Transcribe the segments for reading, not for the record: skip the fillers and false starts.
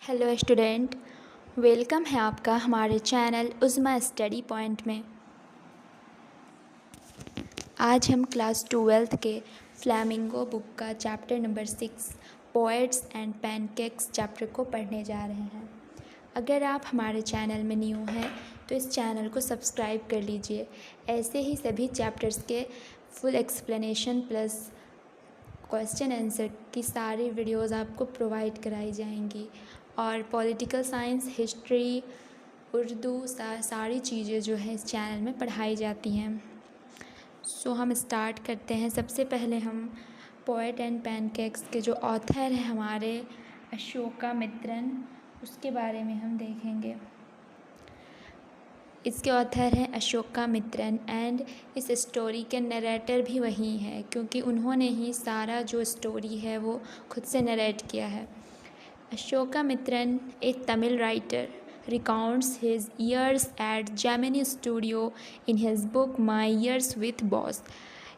Hello student, welcome है आपका हमारे चैनल उज़्मा स्टडी पॉइंट में। आज हम क्लास 12th के फ्लैमिंगो बुक का chapter number 6 poets and pancakes chapter को पढ़ने जा रहे हैं। अगर आप हमारे चैनल में न्यू हैं तो इस चैनल को सब्सक्राइब कर लीजिए। ऐसे ही सभी चैप्टर्स के full explanation plus question answer की सारी वीडियोस आपको प्रोवाइड कराई जाएंगी और पॉलिटिकल साइंस, हिस्ट्री, उर्दू सारी चीज़ें जो है इस चैनल में पढ़ाई जाती हैं। सो हम स्टार्ट करते हैं। सबसे पहले हम पोएट एंड पैनकेक्स के जो ऑथर हैं हमारे अशोकामित्रन, उसके बारे में हम देखेंगे। इसके ऑथर हैं अशोकामित्रन एंड इस स्टोरी के नरेटर भी वही हैं, क्योंकि उन्होंने ही सारा जो स्टोरी है वो खुद से नरेट किया है। Ashokamitran, a Tamil writer, recounts his years at Gemini Studio in his book My Years with Boss।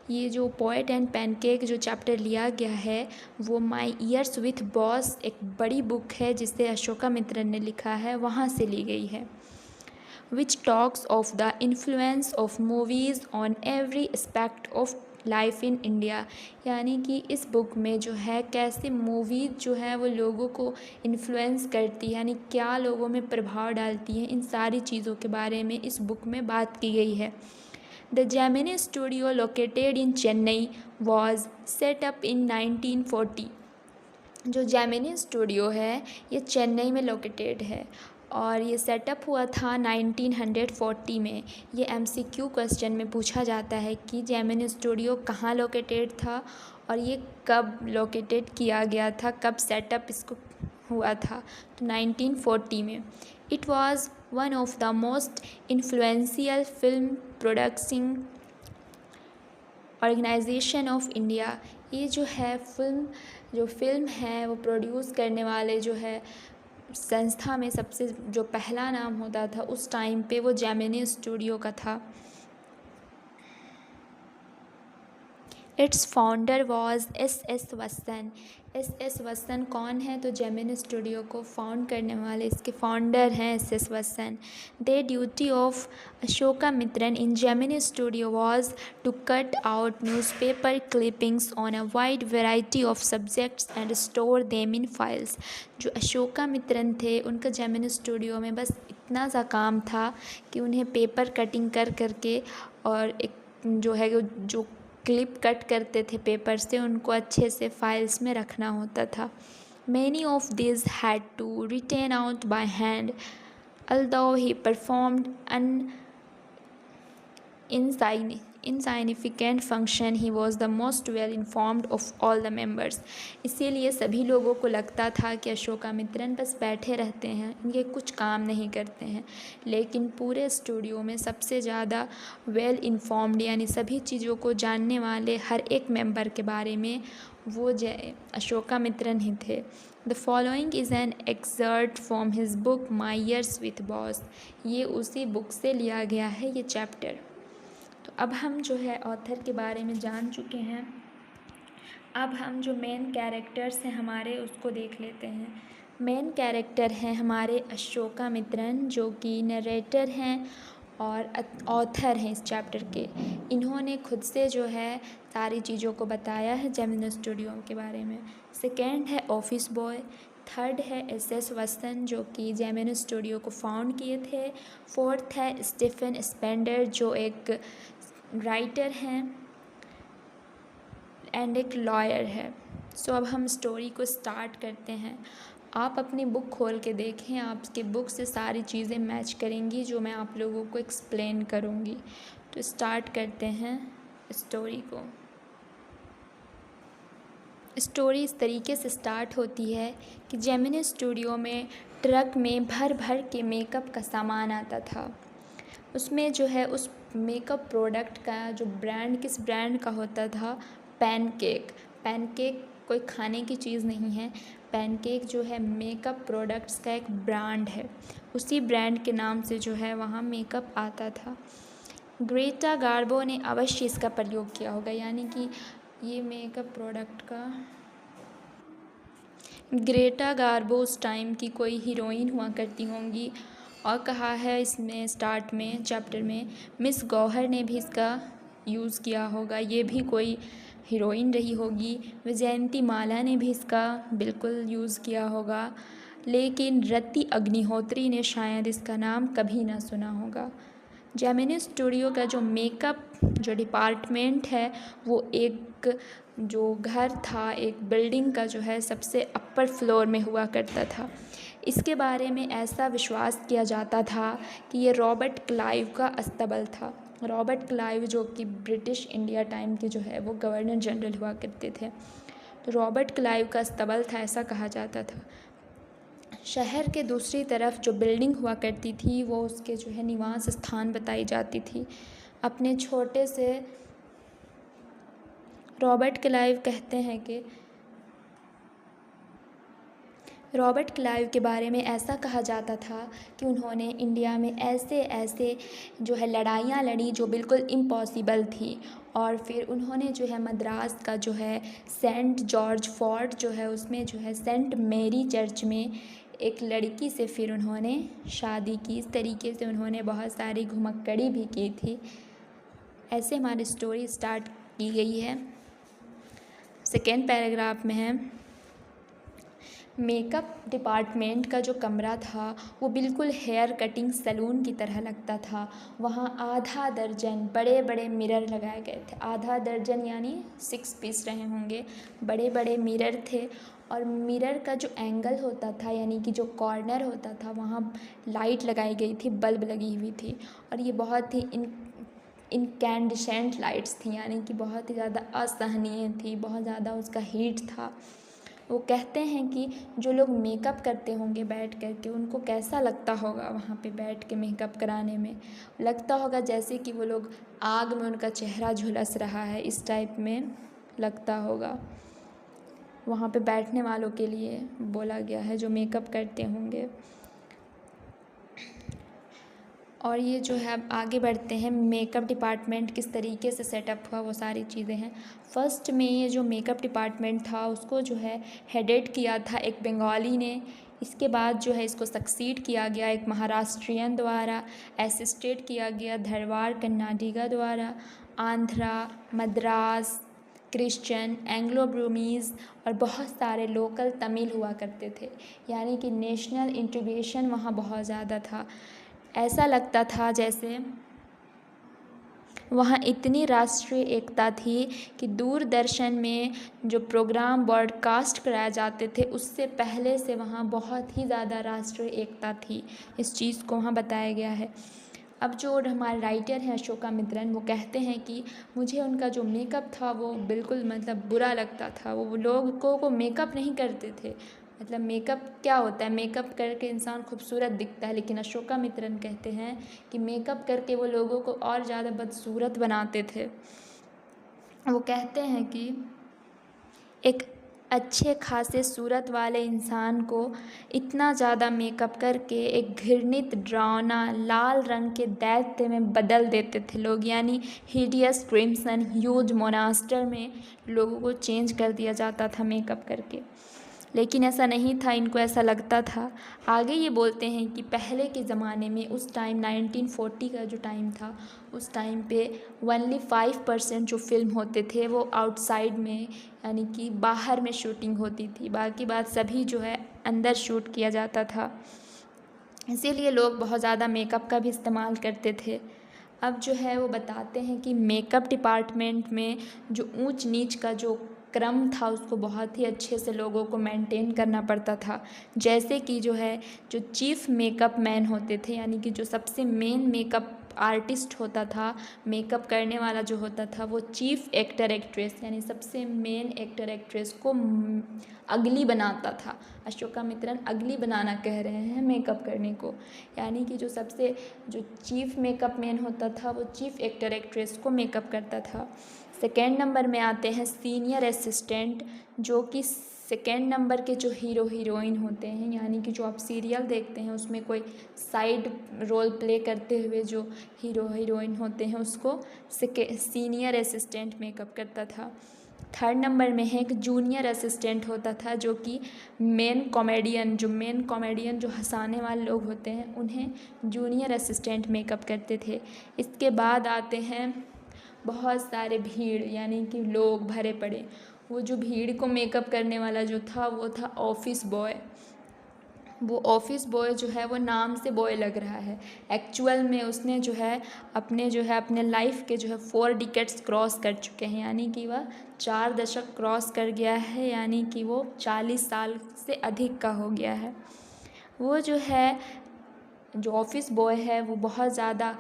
ये जो पोएट एंड पैनकेक जो चैप्टर लिया गया है वो माई ईयर्स विथ बॉस एक बड़ी बुक है जिसे अशोकामित्रन ने लिखा है, वहाँ से ली गई है। which talks of the influence of movies on every aspect of life in India. यानी कि इस बुक में जो है कैसे मूवीज़ जो है वो लोगों को इन्फ्लुएंस करती है, यानी क्या लोगों में प्रभाव डालती है, इन सारी चीज़ों के बारे में इस बुक में बात की गई है। The Gemini studio located in Chennai was set up in 1940। जो जेमिनी स्टूडियो है ये चेन्नई में लोकेटेड है और ये सेटअप हुआ था 1940 में। ये MCQ क्वेश्चन में पूछा जाता है कि जेमिनी स्टूडियो कहाँ लोकेटेड था और ये कब लोकेटेड किया गया था, कब सेटअप इसको हुआ था। तो 1940 में। It was one of the most influential film producing organisation of India. ये जो है फिल्म है वो प्रोड्यूस करने वाले जो है संस्था में सबसे जो पहला नाम होता था उस टाइम पे वो जेमिनी स्टूडियो का था। It's founder was S.S. वत्सन। S.S. वत्सन कौन है? तो जेमिनी स्टूडियो को फाउंड करने वाले इसके फाउंडर हैं S.S. Vatsan. The duty of Ashokamitran in Gemini studio was to cut out newspaper clippings on a wide variety of subjects and store them in files. जो अशोकामित्रन थे उनका जेमिनी स्टूडियो में बस इतना सा काम था कि उन्हें पेपर कटिंग कर करके और एक जो है जो क्लिप कट करते थे पेपर से, उनको अच्छे से फाइल्स में रखना होता था। Many of this had to written out by hand, although he performed an insignificant function, he was the most well informed of all the members। इसीलिए सभी लोगों को लगता था कि अशोकामित्रन बस बैठे रहते हैं, इनके कुछ काम नहीं करते हैं, लेकिन पूरे स्टूडियो में सबसे ज़्यादा वेल इन्फॉर्म्ड यानी सभी चीज़ों को जानने वाले हर एक मेंबर के बारे में वो अशोकामित्रन ही थे। The following is an exert from his book my years with boss. ये उसी बुक से लिया गया है ये चैप्टर। तो अब हम जो है ऑथर के बारे में जान चुके हैं। अब हम जो मेन कैरेक्टर्स हैं हमारे उसको देख लेते हैं। मेन कैरेक्टर हैं हमारे अशोकामित्रन जो कि नरेटर हैं और ऑथर हैं इस चैप्टर के। इन्होंने खुद से जो है सारी चीज़ों को बताया है जेमिनी स्टूडियो के बारे में। सेकेंड है ऑफिस बॉय। थर्ड है S.S. वत्सन जो कि जेमिनी स्टूडियो को फाउंड किए थे। फोर्थ है स्टीफन स्पेंडर जो एक राइटर हैं एंड एक लॉयर है। सो अब हम स्टोरी को स्टार्ट करते हैं। आप अपनी बुक खोल के देखें, आपकी बुक से सारी चीज़ें मैच करेंगी जो मैं आप लोगों को एक्सप्लेन करूँगी। तो स्टार्ट करते हैं स्टोरी को। स्टोरी इस तरीके से स्टार्ट होती है कि जेमिनी स्टूडियो में ट्रक में भर भर के मेकअप का सामान आता था। उसमें जो है उस मेकअप प्रोडक्ट का जो ब्रांड किस ब्रांड का होता था? पैनकेक। पैनकेक कोई खाने की चीज़ नहीं है, पैनकेक जो है मेकअप प्रोडक्ट्स का एक ब्रांड है। उसी ब्रांड के नाम से जो है वहाँ मेकअप आता था। ग्रेटा गार्बो ने अवश्य इसका प्रयोग किया होगा, यानी कि ये मेकअप प्रोडक्ट का ग्रेटा गार्बो उस टाइम की कोई हीरोइन हुआ करती होंगी। और कहा है इसमें स्टार्ट में चैप्टर में मिस गौहर ने भी इसका यूज़ किया होगा, ये भी कोई हीरोइन रही होगी। विजयंती माला ने भी इसका बिल्कुल यूज़ किया होगा, लेकिन रति अग्निहोत्री ने शायद इसका नाम कभी ना सुना होगा। जेमिनी स्टूडियो का जो मेकअप जो डिपार्टमेंट है वो एक जो घर था, एक बिल्डिंग का जो है सबसे अपर फ्लोर में हुआ करता था। इसके बारे में ऐसा विश्वास किया जाता था कि ये रॉबर्ट क्लाइव का अस्तबल था। रॉबर्ट क्लाइव जो कि ब्रिटिश इंडिया टाइम के जो है वो गवर्नर जनरल हुआ करते थे, तो रॉबर्ट क्लाइव का अस्तबल था ऐसा कहा जाता था। शहर के दूसरी तरफ जो बिल्डिंग हुआ करती थी वो उसके जो है निवास स्थान बताई जाती थी। अपने छोटे से रॉबर्ट क्लाइव कहते हैं कि रॉबर्ट क्लाइव के बारे में ऐसा कहा जाता था कि उन्होंने इंडिया में ऐसे ऐसे जो है लड़ाइयाँ लड़ी जो बिल्कुल इम्पॉसिबल थी। और फिर उन्होंने जो है मद्रास का जो है सेंट जॉर्ज फोर्ट जो है उसमें जो है सेंट मेरी चर्च में एक लड़की से फिर उन्होंने शादी की। इस तरीके से उन्होंने बहुत सारी घुमक्कड़ी भी की थी। ऐसे हमारी स्टोरी स्टार्ट की गई है। सेकेंड पैराग्राफ में है, मेकअप डिपार्टमेंट का जो कमरा था वो बिल्कुल हेयर कटिंग सैलून की तरह लगता था। वहाँ आधा दर्जन बड़े बड़े मिरर लगाए गए थे। आधा दर्जन यानी 6 पीस रहे होंगे, बड़े बड़े मिरर थे। और मिरर का जो एंगल होता था यानी कि जो कॉर्नर होता था वहाँ लाइट लगाई गई थी, बल्ब लगी हुई थी। और ये बहुत ही इनकैंडिसेंट लाइट्स थी, यानी कि बहुत ही ज़्यादा असहनीय थी, बहुत ज़्यादा उसका हीट था। वो कहते हैं कि जो लोग मेकअप करते होंगे बैठ कर के उनको कैसा लगता होगा वहाँ पे बैठ के मेकअप कराने में। लगता होगा जैसे कि वो लोग आग में उनका चेहरा झुलस रहा है, इस टाइप में लगता होगा। वहाँ पे बैठने वालों के लिए बोला गया है जो मेकअप करते होंगे। और ये जो है अब आगे बढ़ते हैं, मेकअप डिपार्टमेंट किस तरीके से सेटअप हुआ वो सारी चीज़ें हैं। फर्स्ट में ये जो मेकअप डिपार्टमेंट था उसको जो है हेडेड किया था एक बंगाली ने। इसके बाद जो है इसको सक्सीड किया गया एक महाराष्ट्रियन द्वारा, असिस्टेड किया गया धरवाड़ कर्नाटका द्वारा, आंध्रा, मद्रास, क्रिश्चियन, एंग्लो ब्रूमीज़ और बहुत सारे लोकल तमिल हुआ करते थे। यानी कि नेशनल इंटीग्रेशन वहाँ बहुत ज़्यादा था। ऐसा लगता था जैसे वहाँ इतनी राष्ट्रीय एकता थी कि दूरदर्शन में जो प्रोग्राम ब्रॉडकास्ट कराए जाते थे उससे पहले से वहाँ बहुत ही ज़्यादा राष्ट्रीय एकता थी। इस चीज़ को वहाँ बताया गया है। अब जो हमारे राइटर हैं अशोकामित्रन, वो कहते हैं कि मुझे उनका जो मेकअप था वो बिल्कुल मतलब बुरा लगता था। वो लोगों को मेकअप नहीं करते थे। मतलब मेकअप क्या होता है, मेकअप करके इंसान खूबसूरत दिखता है, लेकिन अशोकामित्रन कहते हैं कि मेकअप करके वो लोगों को और ज़्यादा बदसूरत बनाते थे। वो कहते हैं कि एक अच्छे खासे सूरत वाले इंसान को इतना ज़्यादा मेकअप करके एक घृणित डरावना लाल रंग के दैत्य में बदल देते थे लोग। यानी हिडियस क्रिम्सन ह्यूज मोनास्टर में लोगों को चेंज कर दिया जाता था मेकअप करके। लेकिन ऐसा नहीं था, इनको ऐसा लगता था। आगे ये बोलते हैं कि पहले के ज़माने में उस टाइम 1940 का जो टाइम था उस टाइम पे ओनली 5% जो फिल्म होते थे वो आउटसाइड में यानी कि बाहर में शूटिंग होती थी, बाकी बात सभी जो है अंदर शूट किया जाता था। इसीलिए लोग बहुत ज़्यादा मेकअप का भी इस्तेमाल करते थे। अब जो है वो बताते हैं कि मेकअप डिपार्टमेंट में जो ऊंच नीच का जो क्रम था उसको बहुत ही अच्छे से लोगों को मेंटेन करना पड़ता था। जैसे कि जो है जो चीफ़ मेकअप मैन होते थे यानी कि जो सबसे मेन मेकअप आर्टिस्ट होता था, मेकअप करने वाला जो होता था वो चीफ़ एक्टर एक्ट्रेस यानी सबसे मेन एक्टर एक्ट्रेस को अगली बनाता था। अशोकामित्रन अगली बनाना कह रहे हैं मेकअप करने को, यानी कि जो सबसे जो चीफ़ मेकअप मैन होता था वो चीफ़ एक्टर एक्ट्रेस को मेकअप करता था। सेकेंड नंबर में आते हैं सीनियर असिस्टेंट, जो कि सेकेंड नंबर के जो हीरो हीरोइन होते हैं, यानी कि जो आप सीरियल देखते हैं उसमें कोई साइड रोल प्ले करते हुए जो हीरो हीरोइन होते हैं उसको सीनियर असिस्टेंट मेकअप करता था। थर्ड नंबर में है एक जूनियर असिस्टेंट होता था, जो कि मेन कॉमेडियन जो हंसाने वाले लोग होते हैं उन्हें जूनियर असिस्टेंट मेकअप करते थे। इसके बाद आते हैं बहुत सारे भीड़, यानी कि लोग भरे पड़े। वो जो भीड़ को मेकअप करने वाला जो था वो था ऑफिस बॉय। वो ऑफिस बॉय जो है वो नाम से बॉय लग रहा है, एक्चुअल में उसने जो है अपने लाइफ के जो है 4 डिकेड्स क्रॉस कर चुके हैं, यानी कि वह 4 दशक क्रॉस कर गया है, यानी कि वो 40 साल से अधिक का हो गया है। वो जो ऑफिस बॉय है वो बहुत ज़्यादा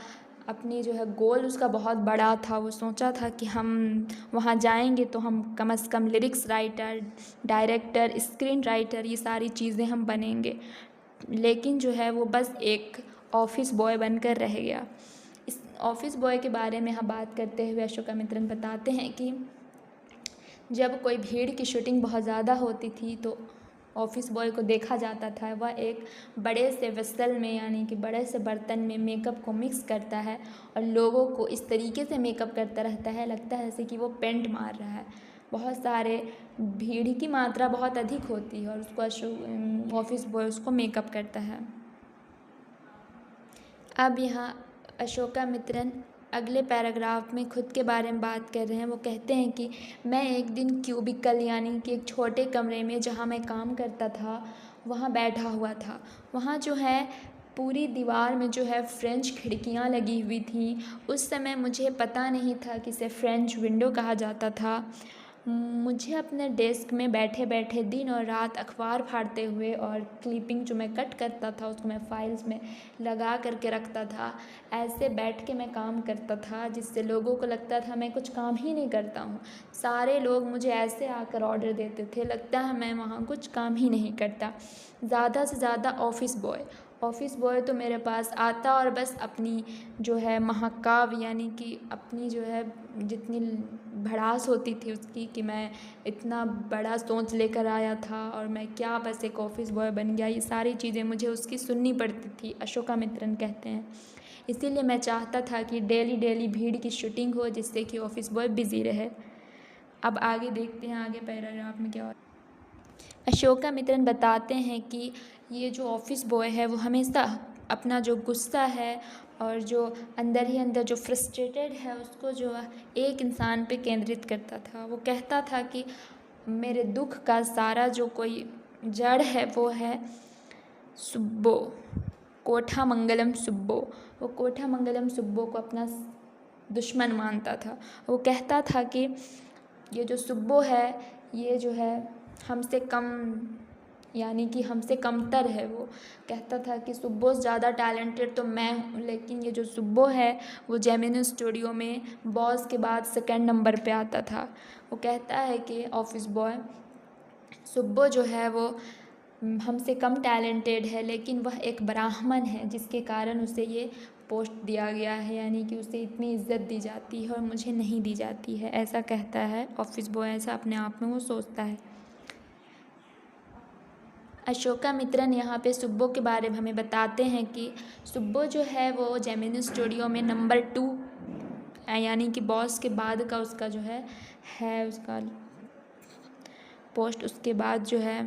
अपनी जो है गोल उसका बहुत बड़ा था। वो सोचा था कि हम वहाँ जाएंगे तो हम कम से कम lyrics writer, director, screen writer, ये सारी चीज़ें हम बनेंगे, लेकिन जो है वो बस एक ऑफिस बॉय बनकर रह गया। इस ऑफिस बॉय के बारे में हम बात करते हुए अशोकामित्रन बताते हैं कि जब कोई भीड़ की शूटिंग बहुत ज़्यादा होती थी तो ऑफिस बॉय को देखा जाता था, वह एक बड़े से वेसल में, यानी कि बड़े से बर्तन में मेकअप को मिक्स करता है और लोगों को इस तरीके से मेकअप करता रहता है, लगता है जैसे कि वो पेंट मार रहा है। बहुत सारे भीड़ की मात्रा बहुत अधिक होती है और उसको ऑफिस बॉय उसको मेकअप करता है। अब यहाँ अशोकामित्रन अगले पैराग्राफ में खुद के बारे में बात कर रहे हैं। वो कहते हैं कि मैं एक दिन क्यूबिकल, यानी कि एक छोटे कमरे में जहाँ मैं काम करता था वहाँ बैठा हुआ था। वहाँ जो है पूरी दीवार में जो है फ्रेंच खिड़कियाँ लगी हुई थी। उस समय मुझे पता नहीं था कि इसे फ्रेंच विंडो कहा जाता था। मुझे अपने डेस्क में बैठे बैठे दिन और रात अखबार फाड़ते हुए और क्लिपिंग जो मैं कट करता था उसको मैं फाइल्स में लगा करके रखता था। ऐसे बैठ के मैं काम करता था जिससे लोगों को लगता था मैं कुछ काम ही नहीं करता हूँ। सारे लोग मुझे ऐसे आकर ऑर्डर देते थे, लगता है मैं वहाँ कुछ काम ही नहीं करता। ज़्यादा से ज़्यादा ऑफिस बॉय तो मेरे पास आता और बस अपनी जो है महाकाव्य, यानी कि अपनी जो है जितनी भड़ास होती थी उसकी कि मैं इतना बड़ा सोच लेकर आया था और मैं क्या बस एक ऑफिस बॉय बन गया, ये सारी चीज़ें मुझे उसकी सुननी पड़ती थी, अशोकामित्रन कहते हैं। इसीलिए मैं चाहता था कि डेली भीड़ की शूटिंग हो जिससे कि ऑफिस बॉय बिज़ी रहे। अब आगे देखते हैं आगे पैराग्राफ में क्या हो। अशोकामित्रन बताते हैं कि ये जो ऑफिस बॉय है वो हमेशा अपना जो गुस्सा है और जो अंदर ही अंदर जो फ्रस्ट्रेटेड है उसको जो एक इंसान पे केंद्रित करता था। वो कहता था कि मेरे दुख का सारा जो कोई जड़ है वो है सुब्बो, कोठामंगलम सुब्बो। वो कोठामंगलम सुब्बो को अपना दुश्मन मानता था। वो कहता था कि ये जो सुब्बो है ये जो है हमसे कम, यानी कि हमसे कमतर है। वो कहता था कि सुब्बो से ज़्यादा टैलेंटेड तो मैं हूँ, लेकिन ये जो सुब्बो है वो जेमिनी स्टूडियो में बॉस के बाद सेकंड नंबर पे आता था। वो कहता है कि ऑफिस बॉय सुब्बो जो है वो हमसे कम टैलेंटेड है, लेकिन वह एक ब्राह्मण है जिसके कारण उसे ये पोस्ट दिया गया है, यानी कि उसे इतनी इज्जत दी जाती है और मुझे नहीं दी जाती है, ऐसा कहता है ऑफिस बॉय। ऐसा अपने आप में वो सोचता है। अशोकामित्रन यहाँ पे सुब्बो के बारे में हमें बताते हैं कि सुब्बो जो है वो जेमिनी स्टूडियो में नंबर 2, यानी कि बॉस के बाद का उसका जो है उसका पोस्ट। उसके बाद जो है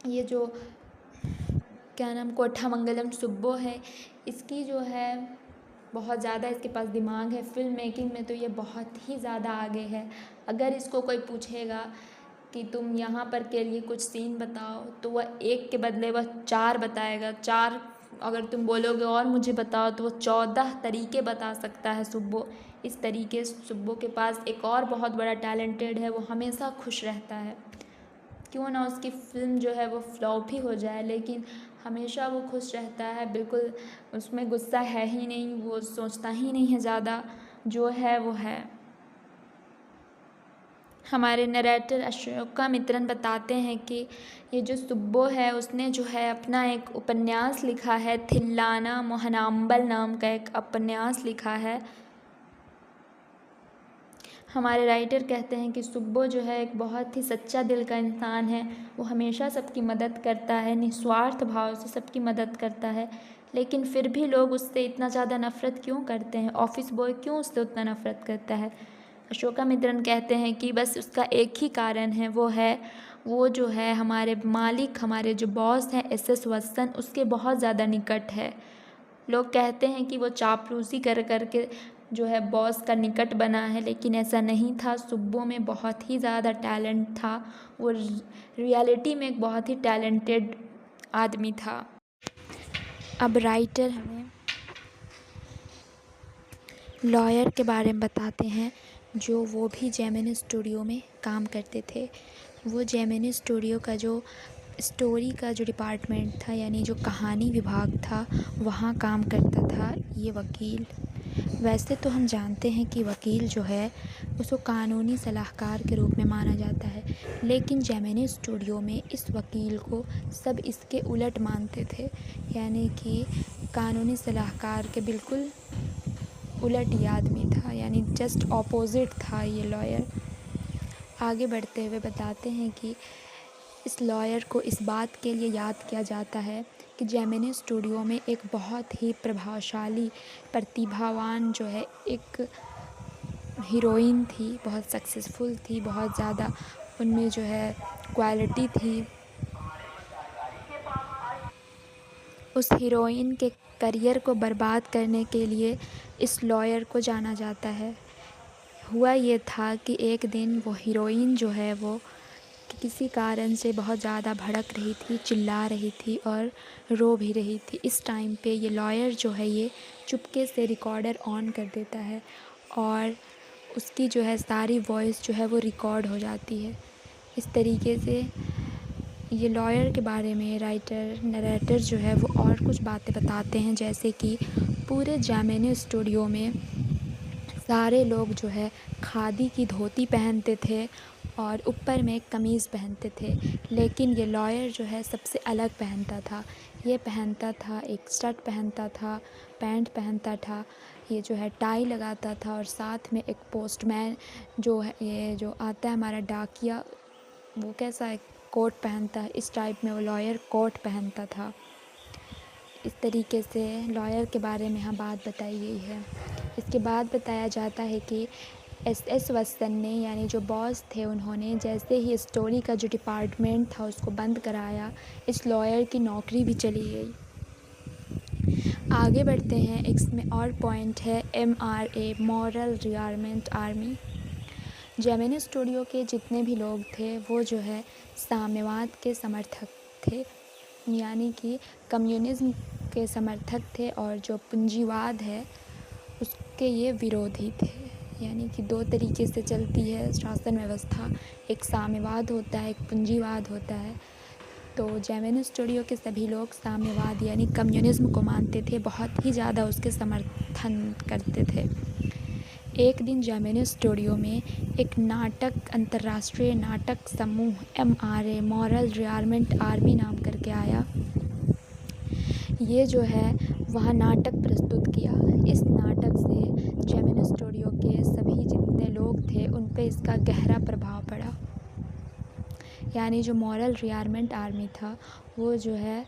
ये जो क्या नाम कोठामंगलम सुब्बो है, इसकी जो है बहुत ज़्यादा इसके पास दिमाग है। फिल्म मेकिंग में तो ये बहुत ही ज़्यादा आगे है। अगर इसको कोई पूछेगा कि तुम यहाँ पर के लिए कुछ सीन बताओ तो वह एक के बदले वह 4 बताएगा। 4 अगर तुम बोलोगे और मुझे बताओ तो वो 14 तरीके बता सकता है सुब्बो। इस तरीके से सुब्बो के पास एक और बहुत बड़ा टैलेंटेड है, वो हमेशा खुश रहता है। क्यों ना उसकी फ़िल्म जो है वो फ्लॉप ही हो जाए, लेकिन हमेशा वो खुश रहता है, बिल्कुल उसमें गुस्सा है ही नहीं, वो सोचता ही नहीं है ज़्यादा, जो है वो है। हमारे नरेटर अशोकामित्रन बताते हैं कि ये जो सुब्बो है उसने जो है अपना एक उपन्यास लिखा है, थिल्लाना मोहनाम्बल नाम का एक उपन्यास लिखा है। हमारे राइटर कहते हैं कि सुब्बो जो है एक बहुत ही सच्चा दिल का इंसान है। वो हमेशा सबकी मदद करता है, निस्वार्थ भाव से सबकी मदद करता है, लेकिन फिर भी लोग उससे इतना ज़्यादा नफ़रत क्यों करते हैं? ऑफिस बॉय क्यों उससे उतना नफ़रत करता है? अशोकामित्रन कहते हैं कि बस उसका एक ही कारण है, वो जो है हमारे मालिक, हमारे जो बॉस हैं एसएस वत्सन, उसके बहुत ज़्यादा निकट है। लोग कहते हैं कि वो चापलूसी कर कर के जो है बॉस का निकट बना है, लेकिन ऐसा नहीं था। सुब्बू में बहुत ही ज़्यादा टैलेंट था, वो रियलिटी में एक बहुत ही टैलेंटेड आदमी था। अब राइटर हमें लॉयर के बारे में बताते हैं, जो वो भी जेमिनी स्टूडियो में काम करते थे। वो जेमिनी स्टूडियो का जो स्टोरी का जो डिपार्टमेंट था, यानी जो कहानी विभाग था, वहाँ काम करता था ये वकील। वैसे तो हम जानते हैं कि वकील जो है उसको कानूनी सलाहकार के रूप में माना जाता है, लेकिन जेमिनी स्टूडियो में इस वकील को सब इसके उलट मानते थे, यानी कि कानूनी सलाहकार के बिल्कुल उलट ये आदमी था, यानी जस्ट ऑपोजिट था ये लॉयर। आगे बढ़ते हुए बताते हैं कि इस लॉयर को इस बात के लिए याद किया जाता है कि जेमिनी स्टूडियो में एक बहुत ही प्रभावशाली, प्रतिभावान जो है एक हीरोइन थी, बहुत सक्सेसफुल थी, बहुत ज़्यादा उनमें जो है क्वालिटी थी। उस हीरोइन के करियर को बर्बाद करने के लिए इस लॉयर को जाना जाता है। हुआ ये था कि एक दिन वो हीरोइन जो है वो किसी कारण से बहुत ज़्यादा भड़क रही थी, चिल्ला रही थी और रो भी रही थी। इस टाइम पे ये लॉयर जो है ये चुपके से रिकॉर्डर ऑन कर देता है और उसकी जो है सारी वॉइस जो है वो रिकॉर्ड हो जाती है। इस तरीके से ये लॉयर के बारे में नरेटर जो है वो और कुछ बातें बताते हैं, जैसे कि पूरे जेमिनी स्टूडियो में सारे लोग जो है खादी की धोती पहनते थे और ऊपर में कमीज़ पहनते थे, लेकिन ये लॉयर जो है सबसे अलग पहनता था। ये पहनता था, एक शर्ट पहनता था, पैंट पहनता था, ये जो है टाई लगाता था और साथ में एक पोस्टमैन जो है ये जो आता है हमारा डाकिया, वो कैसा है कोट पहनता है, इस टाइप में वो लॉयर कोट पहनता था। इस तरीके से लॉयर के बारे में यहाँ बात बताई गई है। इसके बाद बताया जाता है कि एसएस वत्सन ने, यानी जो बॉस थे, उन्होंने जैसे ही स्टोरी का जो डिपार्टमेंट था उसको बंद कराया, इस लॉयर की नौकरी भी चली गई। आगे बढ़ते हैं, इसमें और पॉइंट है MRA, moral rearmament army. Gemini studio के जितने भी लोग थे वो जो है साम्यवाद के समर्थक थे, यानी कि कम्युनिज़्म के समर्थक थे, और जो पूंजीवाद है उसके ये विरोधी थे। यानी कि दो तरीके से चलती है शासन व्यवस्था, एक साम्यवाद होता है, एक पूंजीवाद होता है। तो जेमिनी स्टूडियो के सभी लोग साम्यवाद यानी कम्युनिज़्म को मानते थे, बहुत ही ज़्यादा उसके समर्थन करते थे। एक दिन जेमिनी स्टूडियो में एक नाटक, अंतर्राष्ट्रीय नाटक समूह MRA, मॉरल रियारमेंट आर्मी नाम करके आया। ये जो है वह नाटक प्रस्तुत किया। इस नाटक से जेमिनी स्टूडियो के सभी जितने लोग थे उन पे इसका गहरा प्रभाव पड़ा। यानी जो मॉरल रियारमेंट आर्मी था वो जो है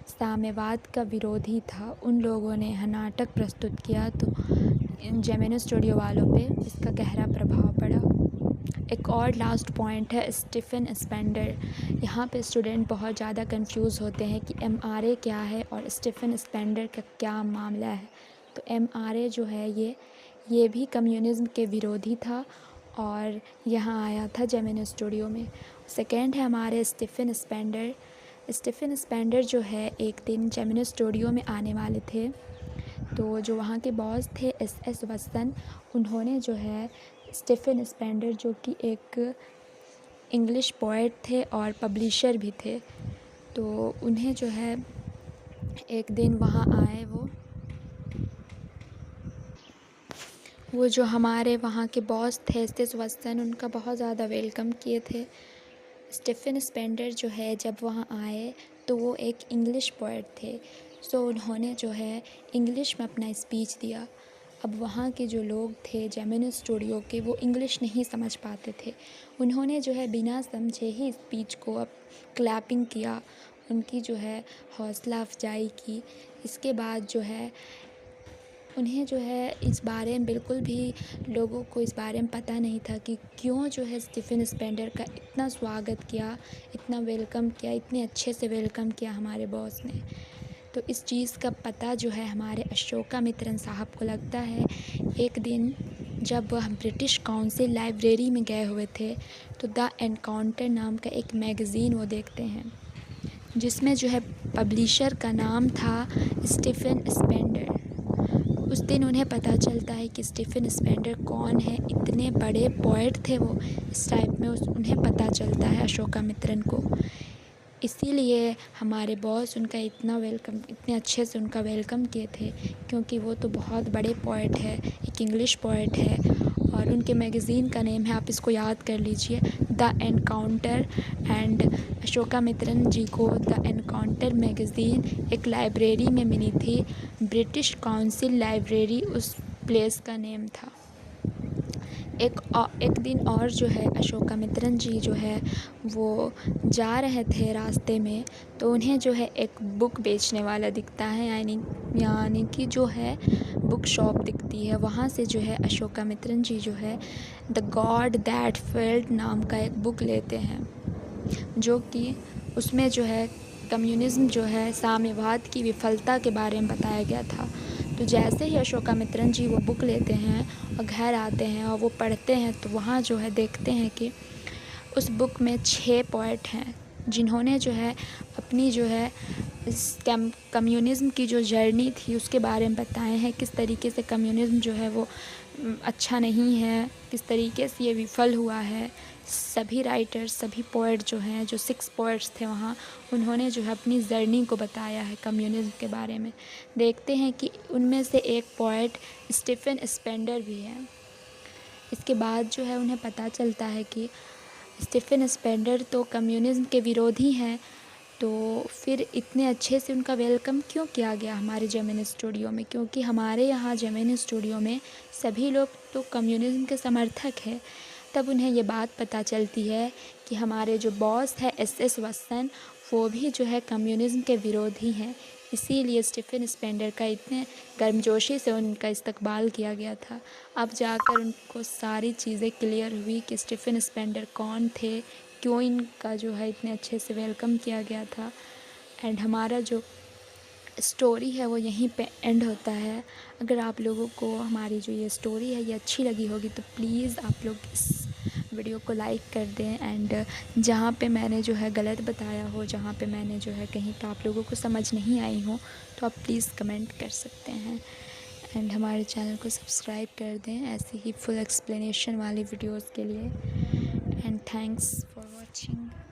साम्यवाद का विरोधी था, उन लोगों ने यह नाटक प्रस्तुत किया, तो जेमिनी स्टूडियो वालों पे इसका गहरा प्रभाव पड़ा। एक और लास्ट पॉइंट है स्टीफन स्पेंडर। यहाँ पे स्टूडेंट बहुत ज़्यादा कंफ्यूज होते हैं कि MRA क्या है और स्टीफन स्पेंडर का क्या मामला है। तो MRA जो है ये भी कम्युनिज़्म के विरोधी था और यहाँ आया था जेमिनी स्टूडियो में। सेकेंड है हमारे स्टीफन स्पेंडर। स्टीफन स्पेंडर जो है एक दिन जेमिनी स्टूडियो में आने वाले थे, तो जो वहाँ के बॉस थे SS वत्सन, उन्होंने जो है स्टीफन स्पेंडर, जो कि एक इंग्लिश पोएट थे और पब्लिशर भी थे, तो उन्हें जो है एक दिन वहाँ आए वो जो हमारे वहाँ के बॉस थे SS वत्सन, उनका बहुत ज़्यादा वेलकम किए थे। स्टीफन स्पेंडर जो है जब वहाँ आए तो वो एक इंग्लिश पोएट थे, सो उन्होंने जो है इंग्लिश में अपना स्पीच दिया। अब वहाँ के जो लोग थे जेमिनी स्टूडियो के, वो इंग्लिश नहीं समझ पाते थे। उन्होंने जो है बिना समझे ही स्पीच को अब क्लैपिंग किया, उनकी जो है हौसला अफजाई की। इसके बाद जो है उन्हें जो है इस बारे में बिल्कुल भी लोगों को इस बारे में पता नहीं था कि क्यों जो है स्टीफ़न स्पेंडर का इतना स्वागत किया, इतना वेलकम किया, इतने अच्छे से वेलकम किया हमारे बॉस ने। तो इस चीज़ का पता जो है हमारे अशोकामित्रन साहब को लगता है एक दिन जब वह ब्रिटिश काउंसिल लाइब्रेरी में गए हुए थे, तो द एनकाउंटर नाम का एक मैगज़ीन वो देखते हैं, जिसमें जो है पब्लिशर का नाम था स्टीफ़न स्पेंडर। उस दिन उन्हें पता चलता है कि स्टीफ़न स्पेंडर कौन है, इतने बड़े पोएट थे वो इस टाइप में उन्हें पता चलता है अशोकामित्रन को। इसीलिए हमारे बॉस उनका इतने अच्छे से उनका वेलकम किए थे, क्योंकि वो तो बहुत बड़े पोएट है, एक इंग्लिश पोएट है और उनके मैगज़ीन का नेम है, आप इसको याद कर लीजिए, द एनकाउंटर। एंड अशोकामित्रन जी को द एनकाउंटर मैगज़ीन एक लाइब्रेरी में मिली थी, ब्रिटिश काउंसिल लाइब्रेरी उस प्लेस का नेम था। एक दिन और जो है अशोकामित्रन जी जो है वो जा रहे थे रास्ते में, तो उन्हें जो है एक बुक बेचने वाला दिखता है, यानी कि जो है बुक शॉप दिखती है। वहाँ से जो है अशोकामित्रन जी जो है द गॉड दैट फेल्ड नाम का एक बुक लेते हैं, जो कि उसमें जो है कम्युनिज़्म जो है साम्यवाद की विफलता के बारे में बताया गया था। तो जैसे ही अशोकामित्रन जी वो बुक लेते हैं और घर आते हैं और वो पढ़ते हैं, तो वहाँ जो है देखते हैं कि उस बुक में 6 पोएट हैं, जिन्होंने जो है अपनी जो है इस कम्युनिज़्म की जो जर्नी थी उसके बारे में बताए हैं, किस तरीके से कम्युनिज़्म जो है वो अच्छा नहीं है, किस तरीके से ये विफल हुआ है। सभी राइटर्स, सभी पोएट जो हैं, जो 6 पोएट्स थे वहाँ, उन्होंने जो है अपनी जर्नी को बताया है कम्युनिज़्म के बारे में। देखते हैं कि उनमें से एक पोएट स्टीफ़न स्पेंडर भी है। इसके बाद जो है उन्हें पता चलता है कि स्टीफ़न स्पेंडर तो कम्युनिज़्म के विरोधी हैं, तो फिर इतने अच्छे से उनका वेलकम क्यों किया गया हमारे जेमिनी स्टूडियो में? क्योंकि हमारे यहाँ जेमिनी स्टूडियो में सभी लोग तो कम्युनिज़्म के समर्थक हैं। तब उन्हें ये बात पता चलती है कि हमारे जो बॉस है एस वत्सन, वो भी जो है कम्युनिज़्म के विरोधी हैं। इसीलिए स्टीफ़न स्पेंडर का इतने गर्मजोशी से उनका इस्तकबाल किया गया था। अब जाकर उनको सारी चीज़ें क्लियर हुई कि स्टीफ़न स्पेंडर कौन थे, क्यों इनका जो है इतने अच्छे से वेलकम किया गया था। एंड हमारा जो स्टोरी है वो यहीं पे एंड होता है। अगर आप लोगों को हमारी जो ये स्टोरी है ये अच्छी लगी होगी, तो प्लीज़ आप लोग इस वीडियो को लाइक कर दें। एंड जहाँ पे मैंने जो है गलत बताया हो, जहाँ पे मैंने जो है कहीं पे आप लोगों को समझ नहीं आई हो, तो आप प्लीज़ कमेंट कर सकते हैं। एंड हमारे चैनल को सब्सक्राइब कर दें ऐसे ही फुल एक्सप्लेनेशन वाली वीडियोज़ के लिए। And thanks for watching.